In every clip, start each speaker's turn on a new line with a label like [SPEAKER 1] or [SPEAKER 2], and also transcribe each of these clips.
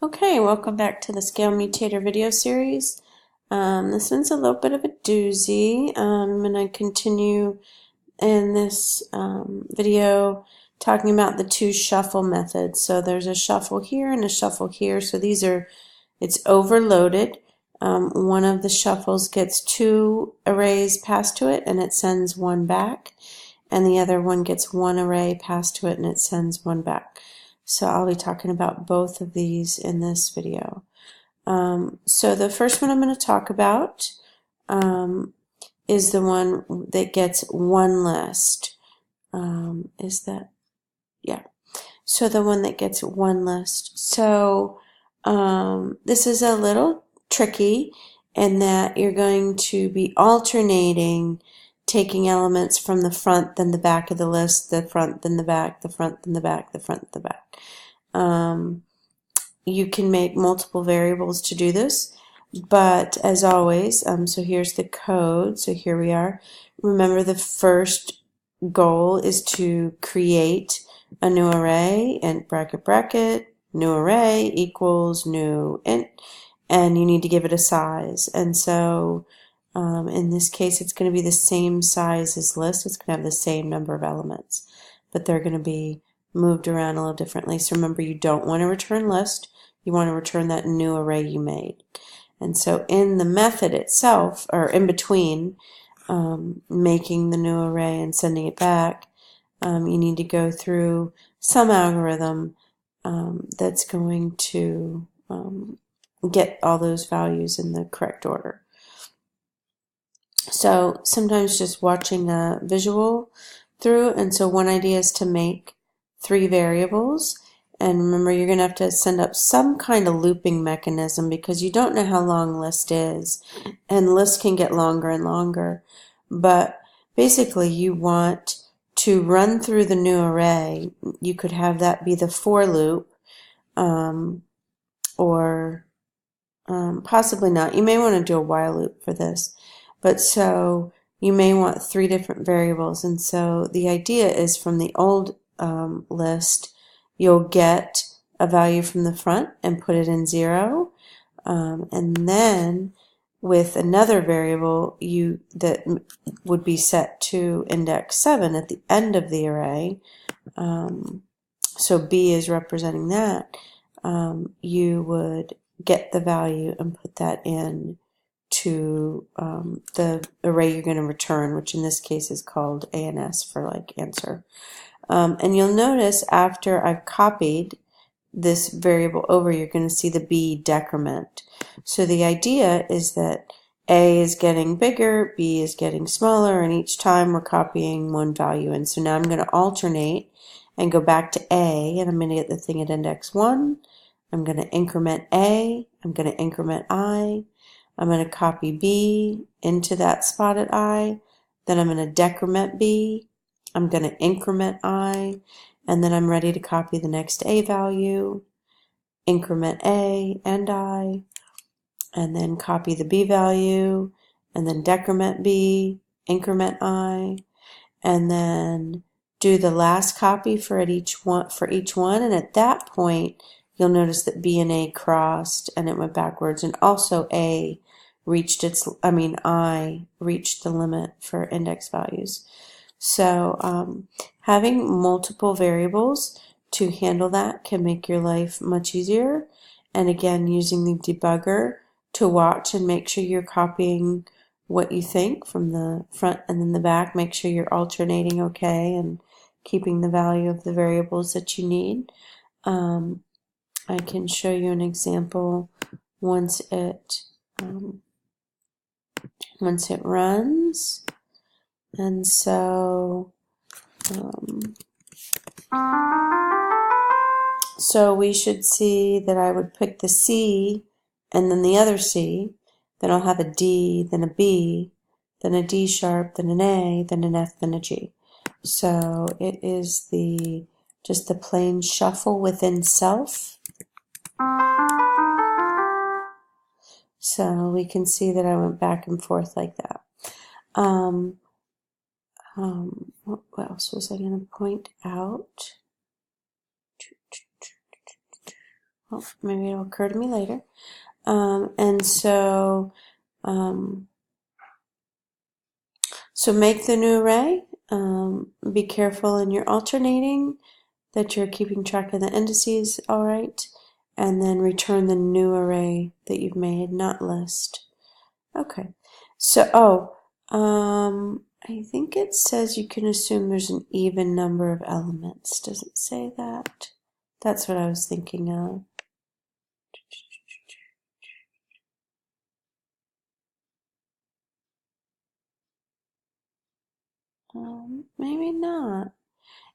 [SPEAKER 1] Okay, welcome back to the Scale Mutator video series. This one's a little bit of a doozy. I'm going to continue in this video talking about the two shuffle methods. So there's a shuffle here and a shuffle here. So it's overloaded. One of the shuffles gets two arrays passed to it and it sends one back. And the other one gets one array passed to it and it sends one back. So I'll be talking about both of these in this video. So the first one I'm going to talk about is the one that gets one list. Yeah. So the one that gets one list. So this is a little tricky in that you're going to be alternating taking elements from the front, then the back of the list, the front, then the back, the front, then the back, the front, the back. You can make multiple variables to do this, but as always, so here's the code. So here we are. Remember, the first goal is to create a new array, and bracket bracket, new array equals new int, and you need to give it a size. And so in this case, it's going to be the same size as list. It's going to have the same number of elements, but they're going to be moved around a little differently. So remember, you don't want to return list. You want to return that new array you made. And so in the method itself, or in between making the new array and sending it back, you need to go through some algorithm that's going to get all those values in the correct order. So sometimes just watching a visual through, and so one idea is to make 3 variables. And remember, you're going to have to send up some kind of looping mechanism because you don't know how long list is, and list can get longer and longer. But basically, you want to run through the new array. You could have that be the for loop, or possibly not. You may want to do a while loop for this. But so you may want 3 different variables. And so the idea is from the old list, you'll get a value from the front and put it in 0. And then with another variable that would be set to index 7 at the end of the array, so B is representing that, you would get the value and put that in to the array you're going to return, which in this case is called ANS for like answer. And you'll notice after I've copied this variable over, you're going to see the B decrement. So the idea is that A is getting bigger, B is getting smaller, and each time we're copying one value in. So now I'm going to alternate and go back to A, and I'm going to get the thing at index 1. I'm going to increment A, I'm going to increment I, I'm going to copy B into that spot at I, then I'm going to decrement B, I'm going to increment I, and then I'm ready to copy the next A value, increment A and I, and then copy the B value, and then decrement B, increment I, and then do the last copy for each one, and at that point you'll notice that B and A crossed and it went backwards, and also I reached the limit for index values. So having multiple variables to handle that can make your life much easier. And again, using the debugger to watch and make sure you're copying what you think from the front and then the back. Make sure you're alternating okay and keeping the value of the variables that you need. I can show you an example once it runs. And so so we should see that I would pick the C and then the other C, then I'll have a D, then a B, then a D sharp, then an A, then an F, then a G. So it is just the plain shuffle within self. So we can see that I went back and forth like that. What else was I going to point out? Well, maybe it'll occur to me later. And so, so make the new array. Be careful in your alternating that you're keeping track of the indices all right, and then return the new array that you've made, not list. Okay, so, I think it says you can assume there's an even number of elements. Does it say that? That's what I was thinking of. Maybe not.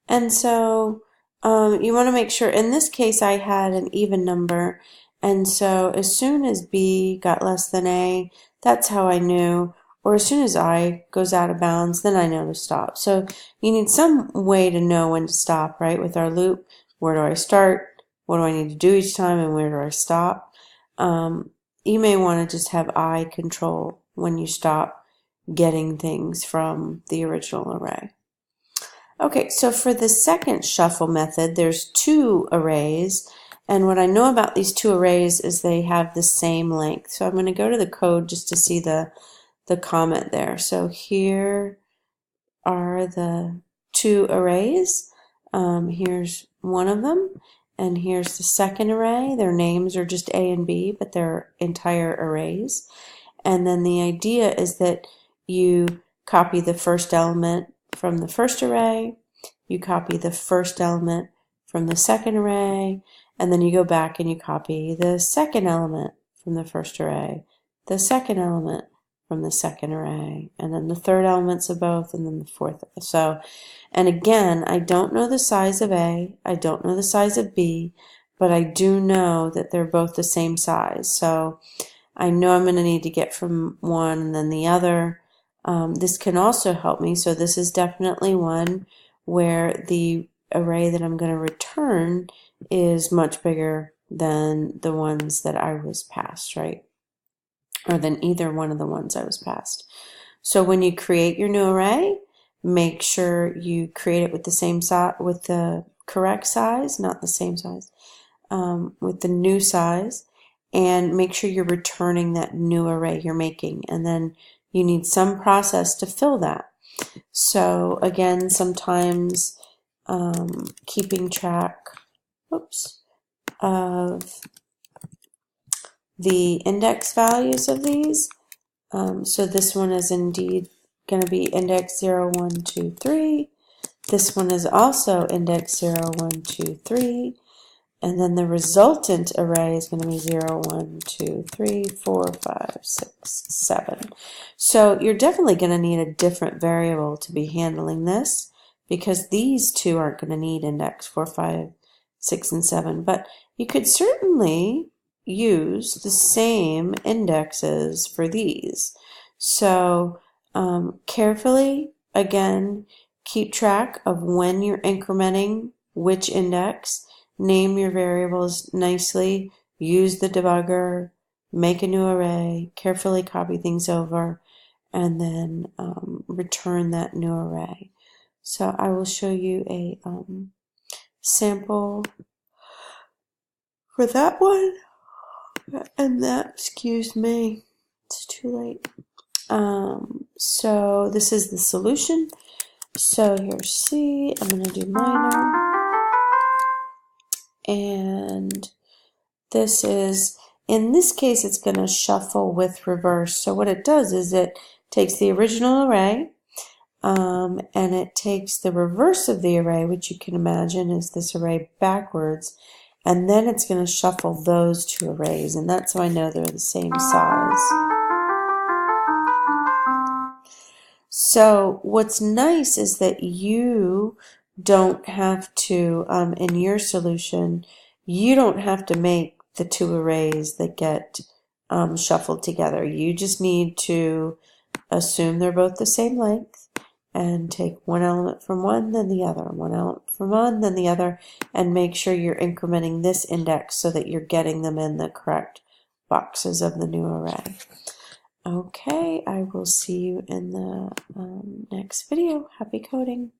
[SPEAKER 1] And so you want to make sure, in this case, I had an even number. And so as soon as B got less than A, that's how I knew. Or as soon as I goes out of bounds, then I know to stop. So you need some way to know when to stop, right? With our loop, where do I start? What do I need to do each time? And where do I stop? You may want to just have I control when you stop getting things from the original array. Okay, so for the second shuffle method, there's two arrays, and what I know about these two arrays is they have the same length. So I'm going to go to the code just to see the comment there. So here are the two arrays. Here's one of them, and here's the second array. Their names are just A and B, but they're entire arrays. And then the idea is that you copy the first element from the first array, you copy the first element from the second array, and then you go back and you copy the second element from the first array, the second element from the second array, and then the third elements of both, and then the fourth. So, and again, I don't know the size of A, I don't know the size of B, but I do know that they're both the same size. So I know I'm going to need to get from one and then the other. This can also help me. So this is definitely one where the array that I'm going to return is much bigger than the ones that I was passed, right? Or than either one of the ones I was passed. So when you create your new array, make sure you create it with the same size, with the correct size, not the same size, with the new size, and make sure you're returning that new array you're making. And then you need some process to fill that. So again, sometimes keeping track, of the index values of these. So this one is indeed going to be index 0, 1, 2, 3. This one is also index 0, 1, 2, 3. And then the resultant array is going to be 0, 1, 2, 3, 4, 5, 6, 7. So you're definitely going to need a different variable to be handling this, because these two aren't going to need index 4, 5, 6, and 7. But you could certainly use the same indexes for these. So carefully, again, keep track of when you're incrementing which index. Name your variables nicely, use the debugger, make a new array, carefully copy things over, and then return that new array. So I will show you a sample for that one, and that, excuse me, it's too late. So this is the solution. So here's C, I'm going to do minor. And this is, in this case, it's going to shuffle with reverse. So what it does is it takes the original array and it takes the reverse of the array, which you can imagine is this array backwards, and then it's going to shuffle those two arrays, and that's how I know they're the same size. So what's nice is that you don't have to, in your solution, you don't have to make the two arrays that get shuffled together. You just need to assume they're both the same length and take one element from one, then the other, one element from one, then the other, and make sure you're incrementing this index so that you're getting them in the correct boxes of the new array. Okay, I will see you in the next video. Happy coding.